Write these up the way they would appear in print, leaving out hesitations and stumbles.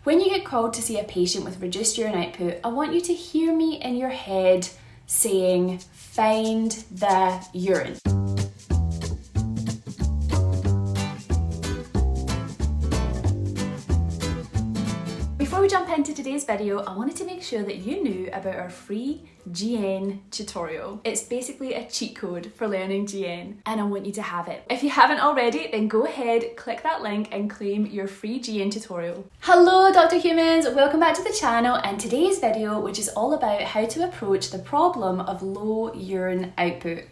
When you get called to see a patient with reduced urine output, I want you to hear me in your head saying, find the urine. Before we jump into today's video, I wanted to make sure that you knew about our free GN tutorial. It's basically a cheat code for learning GN, and I want you to have it. If you haven't already, then go ahead, click that link and claim your free GN tutorial. Hello Dr. Humans, welcome back to the channel and today's video, which is all about how to approach the problem of low urine output.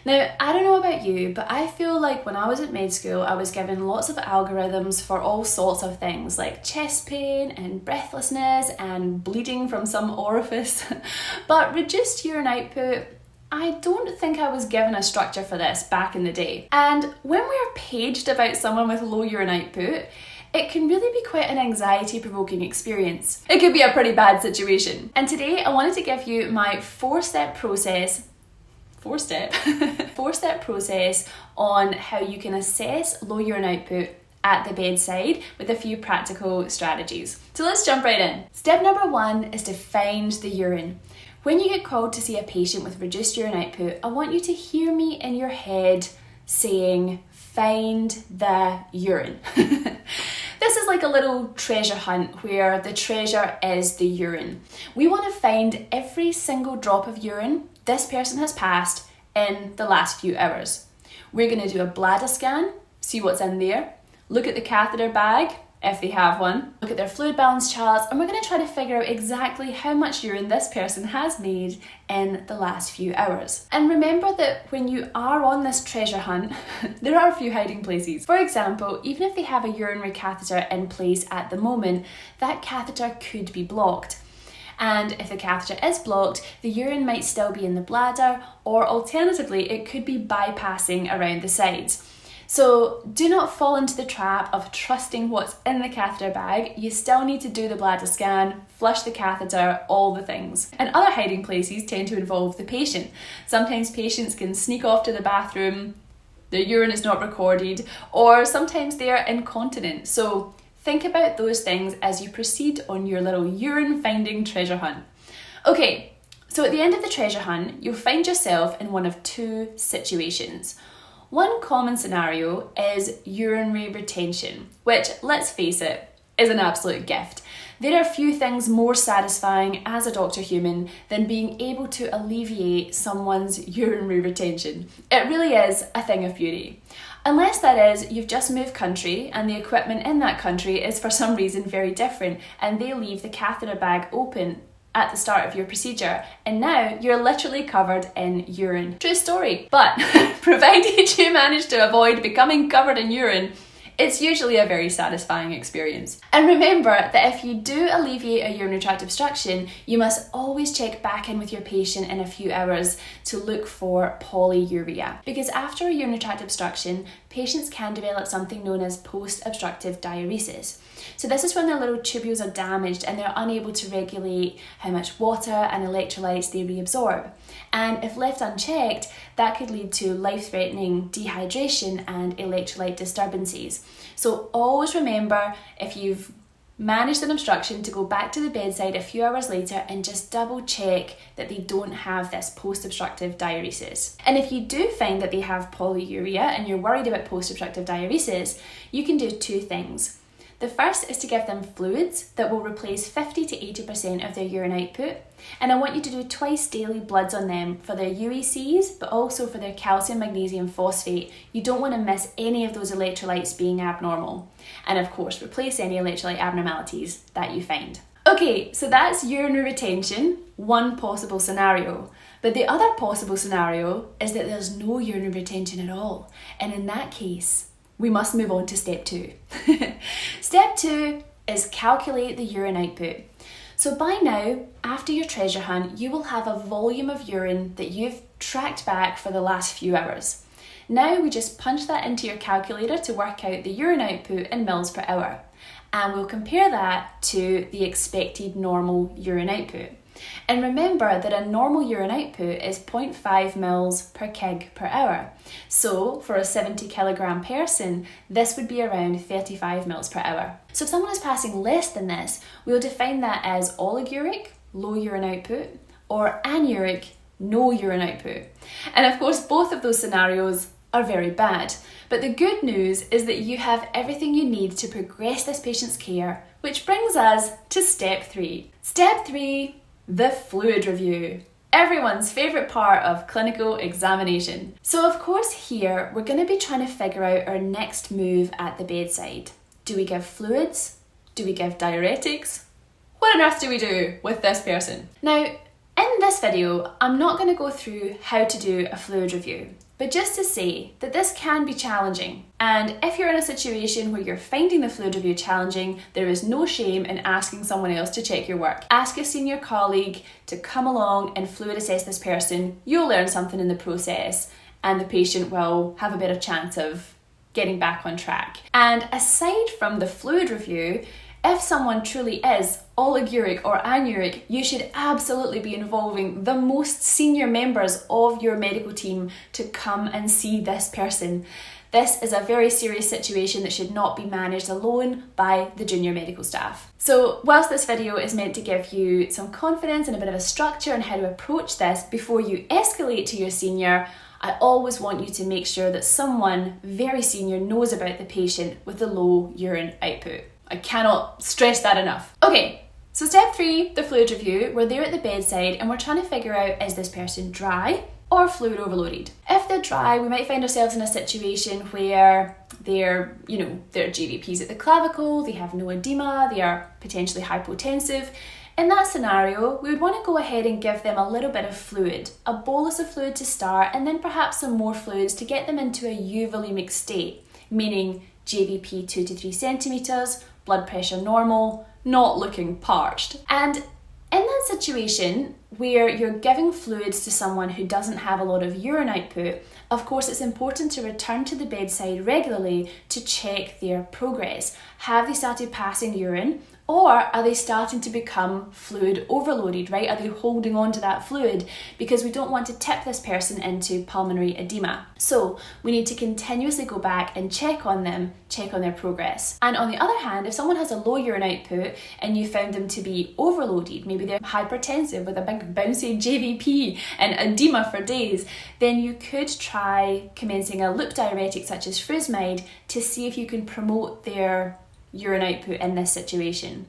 Now, I don't know about you, but I feel like when I was at med school, I was given lots of algorithms for all sorts of things like chest pain and breathlessness and bleeding from some orifice. But reduced urine output, I don't think I was given a structure for this back in the day. And when we're paged about someone with low urine output, it can really be quite an anxiety-provoking experience. It could be a pretty bad situation. And today I wanted to give you my four-step process on how you can assess low urine output at the bedside with a few practical strategies. So let's jump right in. Step number one is to find the urine. When you get called to see a patient with reduced urine output, I want you to hear me in your head saying, find the urine. This is like a little treasure hunt where the treasure is the urine. We want to find every single drop of urine this person has passed in the last few hours. We're going to do a bladder scan, see what's in there, look at the catheter bag, if they have one, look at their fluid balance charts, and we're going to try to figure out exactly how much urine this person has made in the last few hours. And remember that when you are on this treasure hunt, there are a few hiding places. For example, even if they have a urinary catheter in place at the moment, that catheter could be blocked. And if the catheter is blocked, the urine might still be in the bladder, or alternatively, it could be bypassing around the sides. So do not fall into the trap of trusting what's in the catheter bag. You still need to do the bladder scan, flush the catheter, all the things. And other hiding places tend to involve the patient. Sometimes patients can sneak off to the bathroom, their urine is not recorded, or sometimes they are incontinent. So think about those things as you proceed on your little urine finding treasure hunt. Okay, so at the end of the treasure hunt, you'll find yourself in one of two situations. One common scenario is urinary retention, which, let's face it, is an absolute gift. There are few things more satisfying as a doctor human than being able to alleviate someone's urinary retention. It really is a thing of beauty. Unless that is, you've just moved country and the equipment in that country is for some reason very different and they leave the catheter bag open at the start of your procedure and now you're literally covered in urine. True story. But provided you manage to avoid becoming covered in urine, it's usually a very satisfying experience. And remember that if you do alleviate a urinary tract obstruction, you must always check back in with your patient in a few hours to look for polyuria. Because after a urinary tract obstruction, patients can develop something known as post-obstructive diuresis. So this is when their little tubules are damaged and they're unable to regulate how much water and electrolytes they reabsorb. And if left unchecked, that could lead to life-threatening dehydration and electrolyte disturbances. So always remember, if you've managed an obstruction, to go back to the bedside a few hours later and just double check that they don't have this post-obstructive diuresis. And if you do find that they have polyuria and you're worried about post-obstructive diuresis, you can do two things. The first is to give them fluids that will replace 50 to 80% of their urine output. And I want you to do twice daily bloods on them for their UECs, but also for their calcium, magnesium, phosphate. You don't want to miss any of those electrolytes being abnormal. And of course, replace any electrolyte abnormalities that you find. Okay, so that's urinary retention, one possible scenario. But the other possible scenario is that there's no urinary retention at all. And in that case, we must move on to step two. Step two is calculate the urine output. So by now, after your treasure hunt, you will have a volume of urine that you've tracked back for the last few hours. Now we just punch that into your calculator to work out the urine output in mils per hour. And we'll compare that to the expected normal urine output. And remember that a normal urine output is 0.5 mils per kg per hour. So for a 70 kilogram person, this would be around 35 mils per hour. So if someone is passing less than this, we'll define that as oliguric, low urine output, or anuric, no urine output. And of course, both of those scenarios are very bad. But the good news is that you have everything you need to progress this patient's care, which brings us to step 3. Step 3, the fluid review. Everyone's favourite part of clinical examination. So of course here, we're going to be trying to figure out our next move at the bedside. Do we give fluids? Do we give diuretics? What on earth do we do with this person? Now, in this video, I'm not going to go through how to do a fluid review, but just to say that this can be challenging. And if you're in a situation where you're finding the fluid review challenging, there is no shame in asking someone else to check your work. Ask a senior colleague to come along and fluid assess this person. You'll learn something in the process, and the patient will have a better chance of getting back on track. And aside from the fluid review, if someone truly is oliguric or anuric, you should absolutely be involving the most senior members of your medical team to come and see this person. This is a very serious situation that should not be managed alone by the junior medical staff. So whilst this video is meant to give you some confidence and a bit of a structure on how to approach this before you escalate to your senior, I always want you to make sure that someone very senior knows about the patient with the low urine output. I cannot stress that enough. Okay, so step 3, the fluid review. We're there at the bedside and we're trying to figure out, is this person dry or fluid overloaded? If they're dry, we might find ourselves in a situation where their JVP's at the clavicle, they have no edema, they are potentially hypotensive. In that scenario, we would want to go ahead and give them a little bit of fluid, a bolus of fluid to start, and then perhaps some more fluids to get them into a euvolemic state, meaning JVP 2 to 3 centimetres, blood pressure normal, not looking parched. And in that situation where you're giving fluids to someone who doesn't have a lot of urine output, of course it's important to return to the bedside regularly to check their progress. Have they started passing urine? Or are they starting to become fluid overloaded, right? Are they holding on to that fluid? Because we don't want to tip this person into pulmonary edema. So we need to continuously go back and check on them, check on their progress. And on the other hand, if someone has a low urine output and you found them to be overloaded, maybe they're hypertensive with a big bouncy JVP and edema for days, then you could try commencing a loop diuretic such as furosemide to see if you can promote their urine output in this situation.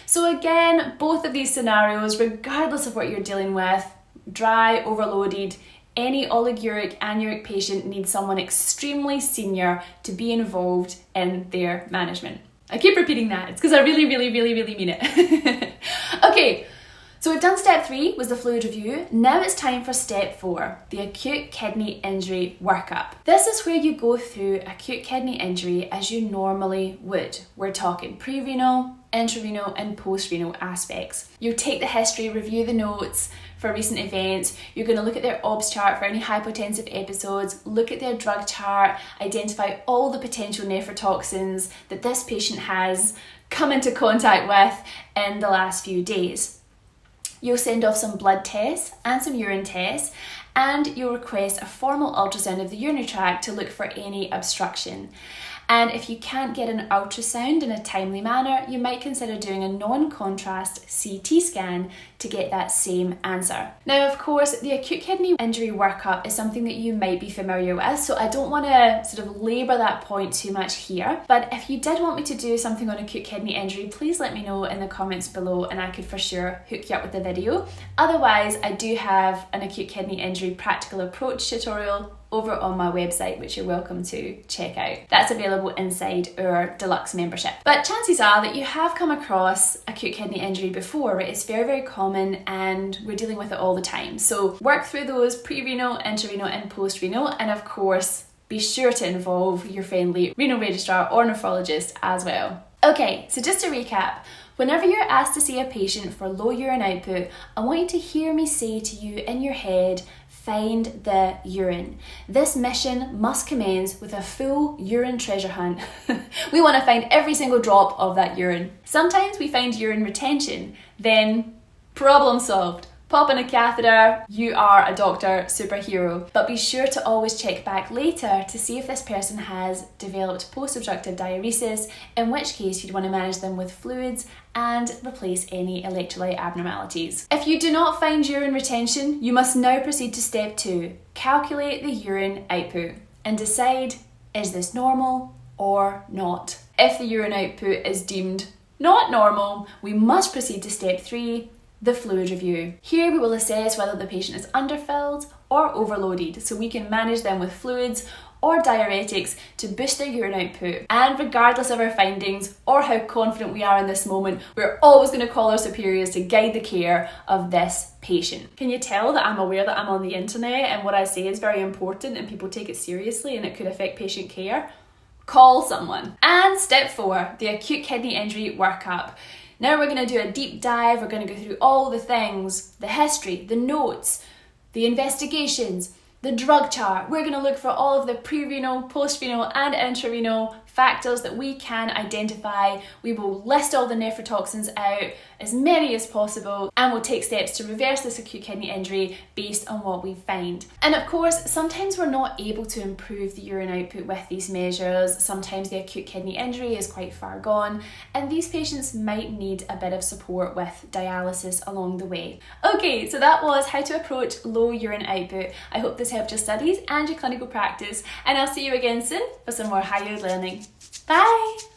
So again, both of these scenarios, regardless of what you're dealing with, dry, overloaded, any oliguric, anuric patient needs someone extremely senior to be involved in their management. I keep repeating that, it's because I really mean it. Okay, so we've done step 3, was the fluid review. Now it's time for step 4, the acute kidney injury workup. This is where you go through acute kidney injury as you normally would. We're talking pre-renal, intrarenal and post-renal aspects. You'll take the history, review the notes for recent events. You're going to look at their OBS chart for any hypotensive episodes, look at their drug chart, identify all the potential nephrotoxins that this patient has come into contact with in the last few days. You'll send off some blood tests and some urine tests, and you'll request a formal ultrasound of the urinary tract to look for any obstruction. And if you can't get an ultrasound in a timely manner, you might consider doing a non-contrast CT scan to get that same answer. Now, of course, the acute kidney injury workup is something that you might be familiar with, so I don't want to sort of labour that point too much here. But if you did want me to do something on acute kidney injury, please let me know in the comments below and I could for sure hook you up with the video. Otherwise, I do have an acute kidney injury practical approach tutorial over on my website, which you're welcome to check out. That's available inside our deluxe membership. But chances are that you have come across acute kidney injury before, right? It's very common and we're dealing with it all the time. So work through those pre-renal, intrarenal and post-renal, and of course, be sure to involve your friendly renal registrar or nephrologist as well. Okay, so just to recap, whenever you're asked to see a patient for low urine output, I want you to hear me say to you in your head, find the urine. This mission must commence with a full urine treasure hunt. We want to find every single drop of that urine. Sometimes we find urine retention, then Problem solved. Pop in a catheter, you are a doctor superhero. But be sure to always check back later to see if this person has developed post-obstructive diuresis, in which case you'd want to manage them with fluids and replace any electrolyte abnormalities. If you do not find urine retention, you must now proceed to step 2. Calculate the urine output and decide, is this normal or not? If the urine output is deemed not normal, we must proceed to step 3, the fluid review. Here we will assess whether the patient is underfilled or overloaded, so we can manage them with fluids or diuretics to boost their urine output. And regardless of our findings or how confident we are in this moment, we're always going to call our superiors to guide the care of this patient. Can you tell that I'm aware that I'm on the internet and what I say is very important and people take it seriously and it could affect patient care? Call someone. And step 4, the acute kidney injury workup. Now we're going to do a deep dive. We're going to go through all the things, the history, the notes, the investigations, the drug chart. We're going to look for all of the pre-renal, post-renal and intrarenal factors that we can identify. We will list all the nephrotoxins out, as many as possible, and we'll take steps to reverse this acute kidney injury based on what we find. And of course, sometimes we're not able to improve the urine output with these measures. Sometimes the acute kidney injury is quite far gone, and these patients might need a bit of support with dialysis along the way. Okay, so that was how to approach low urine output. I hope this helped your studies and your clinical practice, and I'll see you again soon for some more higher learning. Bye!